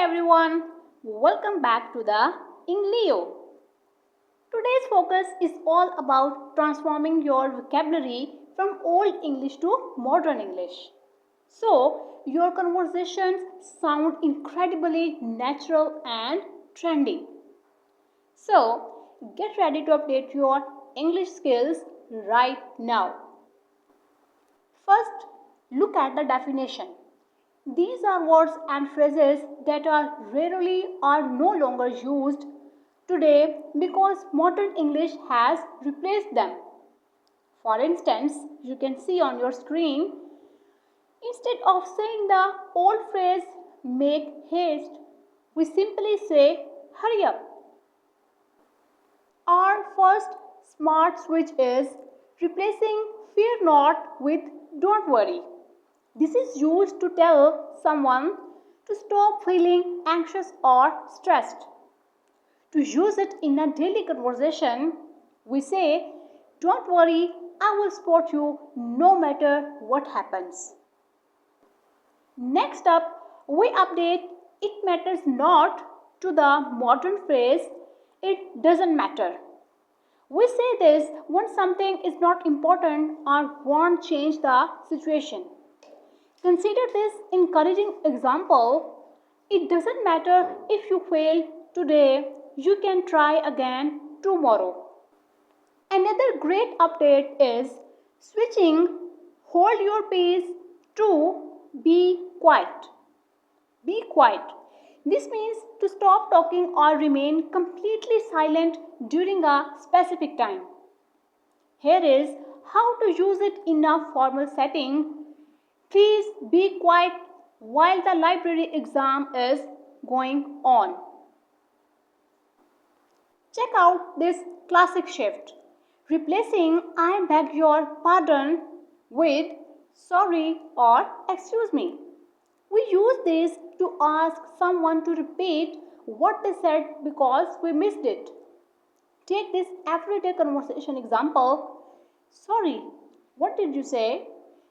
everyone, welcome back to the Inglio. Today's focus is all about transforming your vocabulary from Old English to Modern English. So, your conversations sound incredibly natural and trendy. So, get ready to update your English skills right now. First, look at the definition. These are words and phrases that are rarely or no longer used today because modern English has replaced them. For instance, you can see on your screen, instead of saying the old phrase make haste, we simply say hurry up. Our first smart switch is replacing fear not with don't worry. This is used to tell someone to stop feeling anxious or stressed. To use it in a daily conversation, we say, don't worry, I will support you no matter what happens. Next up, we update it matters not to the modern phrase, it doesn't matter. We say this when something is not important or won't change the situation. Consider this encouraging example. It doesn't matter if you fail today, you can try again tomorrow. Another great update is switching hold your peace to be quiet. Be quiet. This means to stop talking or remain completely silent during a specific time. Here is how to use it in a formal setting. Please be quiet while the library exam is going on. Check out this classic shift, replacing I beg your pardon with sorry or excuse me. We use this to ask someone to repeat what they said because we missed it. Take this everyday conversation example. Sorry, what did you say?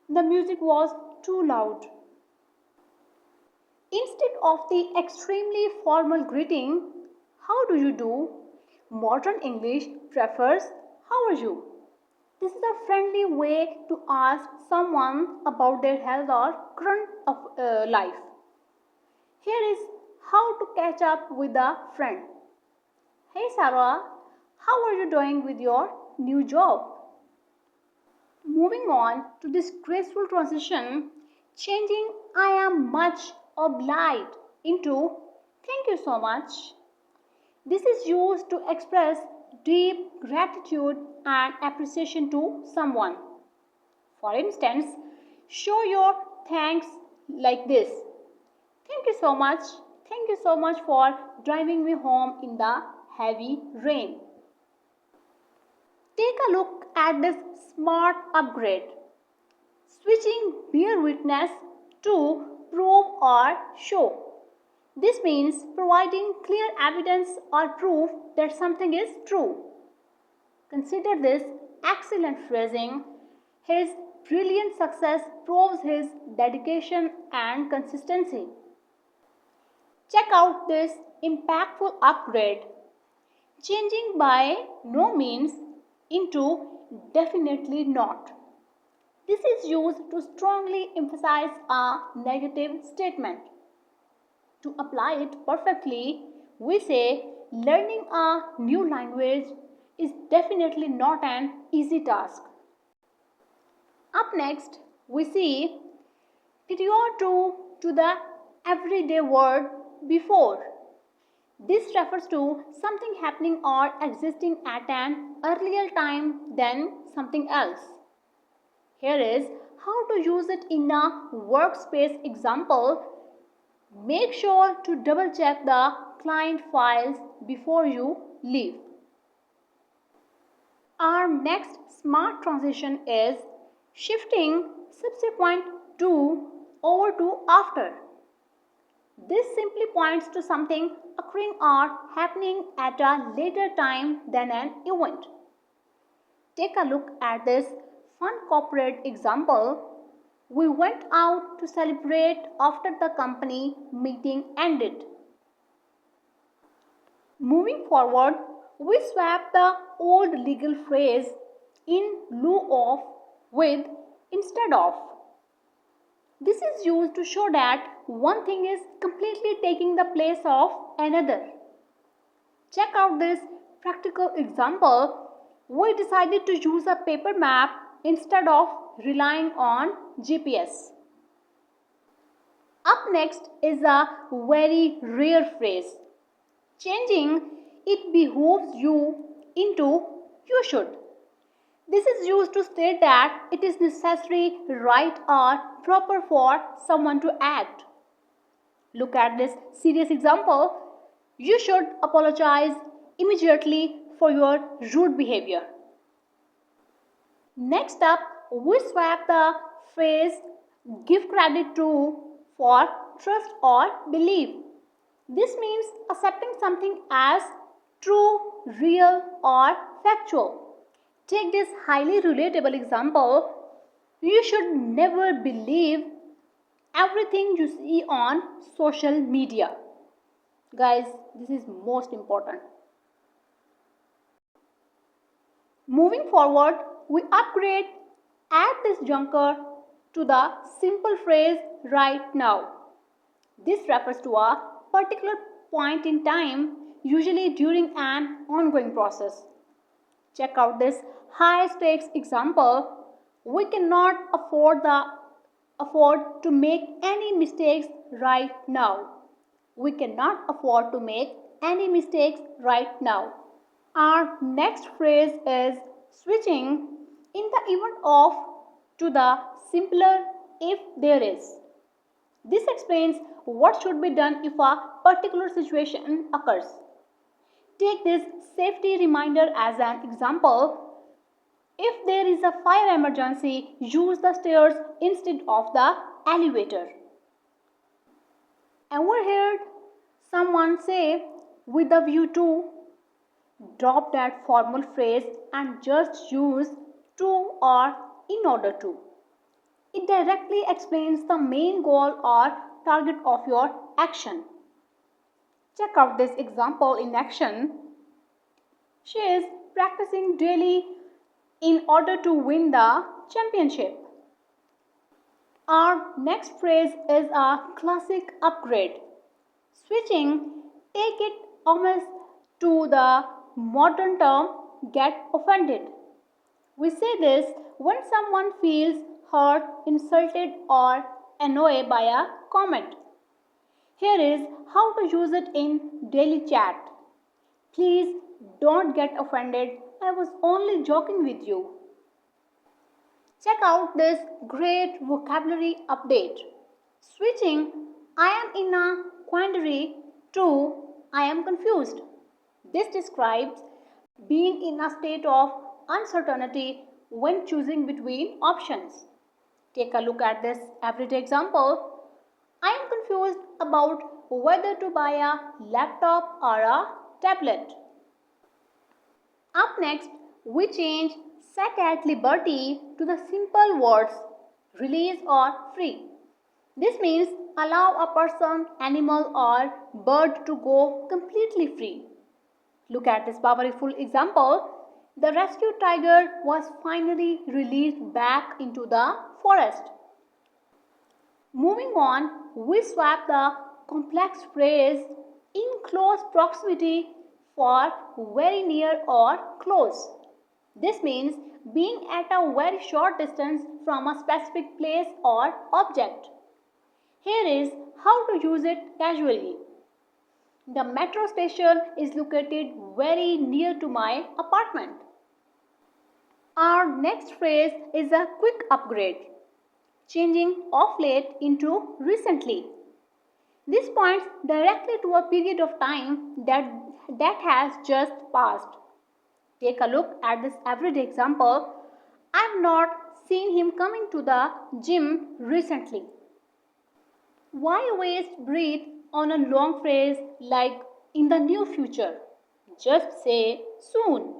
The music was too loud. Instead of the extremely formal greeting, how do you do? Modern English prefers how are you? This is a friendly way to ask someone about their health or current of life. Here is how to catch up with a friend. Hey Sarah, how are you doing with your new job? Moving on to this graceful transition, changing I am much obliged into thank you so much. This is used to express deep gratitude and appreciation to someone. For instance, show your thanks like this. Thank you so much. Thank you so much for driving me home in the heavy rain. Take a look at this smart upgrade. Switching bear witness to prove or show. This means providing clear evidence or proof that something is true. Consider this excellent phrasing. His brilliant success proves his dedication and consistency. Check out this impactful upgrade. Changing by no means into definitely not. This is used to strongly emphasize a negative statement. To apply it perfectly, we say learning a new language is definitely not an easy task. Up next, we see prior to the everyday word before. This refers to something happening or existing at an earlier time than something else. Here is how to use it in a workspace example. Make sure to double check the client files before you leave. Our next smart transition is shifting subsequent to over to after. This simply points to something occurring or happening at a later time than an event. Take a look at this fun corporate example. We went out to celebrate after the company meeting ended. Moving forward, we swap the old legal phrase in lieu of with instead of. This is used to show that one thing is completely taking the place of another. Check out this practical example. We decided to use a paper map instead of relying on GPS. Up next is a very rare phrase. Changing it behooves you into you should. This is used to state that it is necessary, right, or proper for someone to act. Look at this serious example. You should apologize immediately for your rude behavior. Next up, we swap the phrase give credit to for trust or belief. This means accepting something as true, real, or factual. Take this highly relatable example. You should never believe everything you see on social media. Guys, this is most important. Moving forward, we upgrade at this juncture to the simple phrase right now. This refers to a particular point in time, usually during an ongoing process. Check out this high stakes example. We cannot afford to make any mistakes right now. We cannot afford to make any mistakes right now. Our next phrase is switching in the event of to the simpler if there is. This explains what should be done if a particular situation occurs. Take this safety reminder as an example. If there is a fire emergency, use the stairs instead of the elevator. Ever heard someone say with a view to? Drop that formal phrase and just use to or in order to. It directly explains the main goal or target of your action. Check out this example in action. She is practicing daily in order to win the championship. Our next phrase is a classic upgrade. Switching, take it almost to the modern term get offended. We say this when someone feels hurt, insulted, or annoyed by a comment. Here is how to use it in daily chat. Please don't get offended. I was only joking with you. Check out this great vocabulary update. Switching I am in a quandary to I am confused. This describes being in a state of uncertainty when choosing between options. Take a look at this everyday example. I am confused about whether to buy a laptop or a tablet. Up next, we change set at liberty to the simple words release or free. This means allow a person, animal, or bird to go completely free. Look at this powerful example. The rescued tiger was finally released back into the forest. Moving on, we swap the complex phrase in close proximity for very near or close. This means being at a very short distance from a specific place or object. Here is how to use it casually. The metro station is located very near to my apartment. Our next phrase is a quick upgrade, changing of late into recently. This points directly to a period of time that has just passed. Take a look at this everyday example. I've not seen him coming to the gym recently. Why waste breath on a long phrase like in the near future? Just say soon.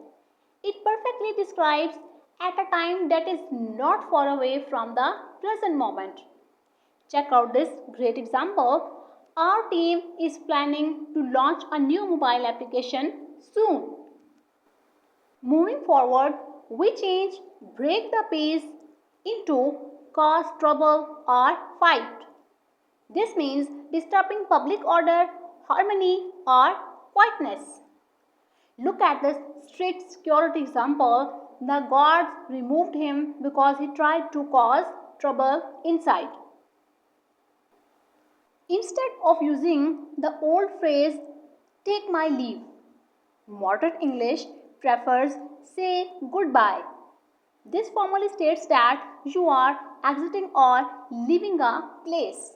It perfectly describes at a time that is not far away from the present moment. Check out this great example. Our team is planning to launch a new mobile application soon. Moving forward, we change break the pace into cause trouble or fight. This means disturbing public order, harmony, or quietness. Look at this strict security example. The guards removed him because he tried to cause trouble inside. Instead of using the old phrase, take my leave, modern English prefers say goodbye. This formally states that you are exiting or leaving a place.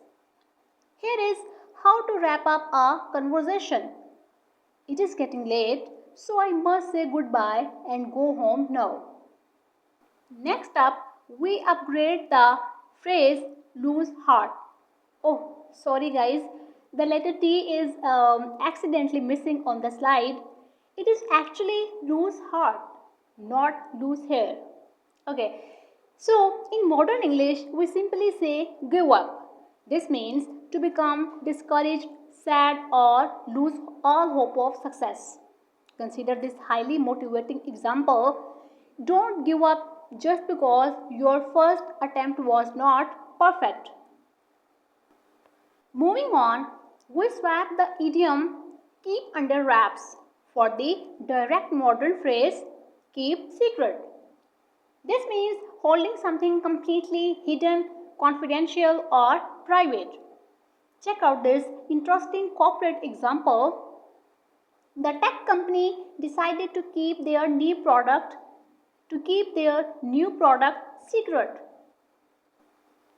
Here is how to wrap up a conversation. It is getting late, so I must say goodbye and go home now. Next up, we upgrade the phrase lose heart. Oh, sorry guys, the letter T is accidentally missing on the slide. It is actually lose heart, not lose hair. Okay, so in modern English, we simply say give up. This means to become discouraged, sad, or lose all hope of success. Consider this highly motivating example. Don't give up just because your first attempt was not perfect. Moving on, we swap the idiom keep under wraps for the direct modern phrase keep secret. This means holding something completely hidden, confidential, or private. Check out this interesting corporate example. The tech company decided to keep their new product secret.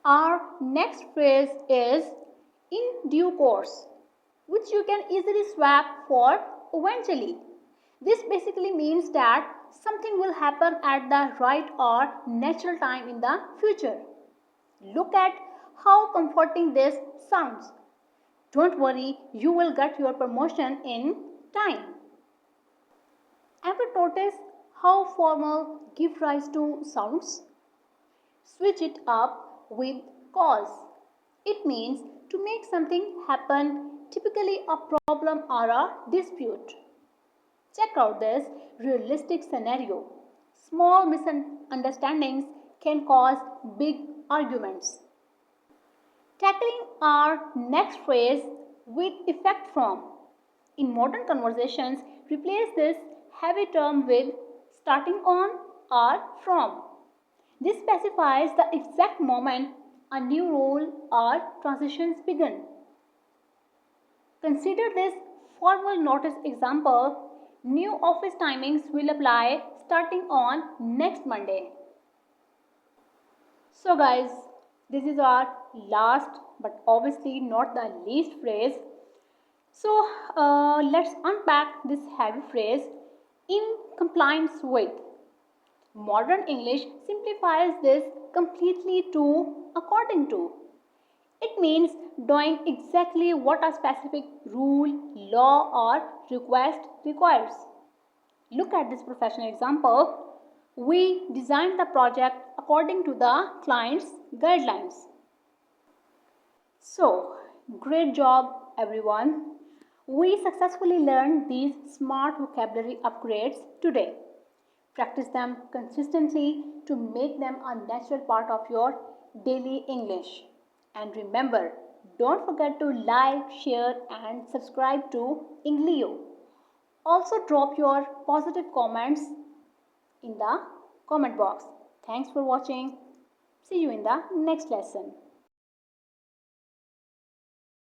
Our next phrase is in due course, which you can easily swap for eventually. This basically means that something will happen at the right or natural time in the future. Look at how comforting this sounds. Don't worry, you will get your promotion in time. Ever notice how formal give rise to sounds? Switch it up with cause. It means to make something happen, typically a problem or a dispute. Check out this realistic scenario. Small misunderstandings can cause big arguments. Tackling our next phrase with effect from. In modern conversations, replace this heavy term with starting on or from. This specifies the exact moment a new role or transitions begin. Consider this formal notice example. New office timings will apply starting on next Monday. So guys, this is our last but obviously not the least phrase. So let's unpack this heavy phrase in compliance with. Modern English simplifies this completely to according to. It means doing exactly what a specific rule, law, or request requires. Look at this professional example. We designed the project according to the client's guidelines. So, great job, everyone. We successfully learned these smart vocabulary upgrades today. Practice them consistently to make them a natural part of your daily English. And remember, don't forget to like, share, and subscribe to Inglio. Also, drop your positive comments in the comment box. Thanks for watching. See you in the next lesson.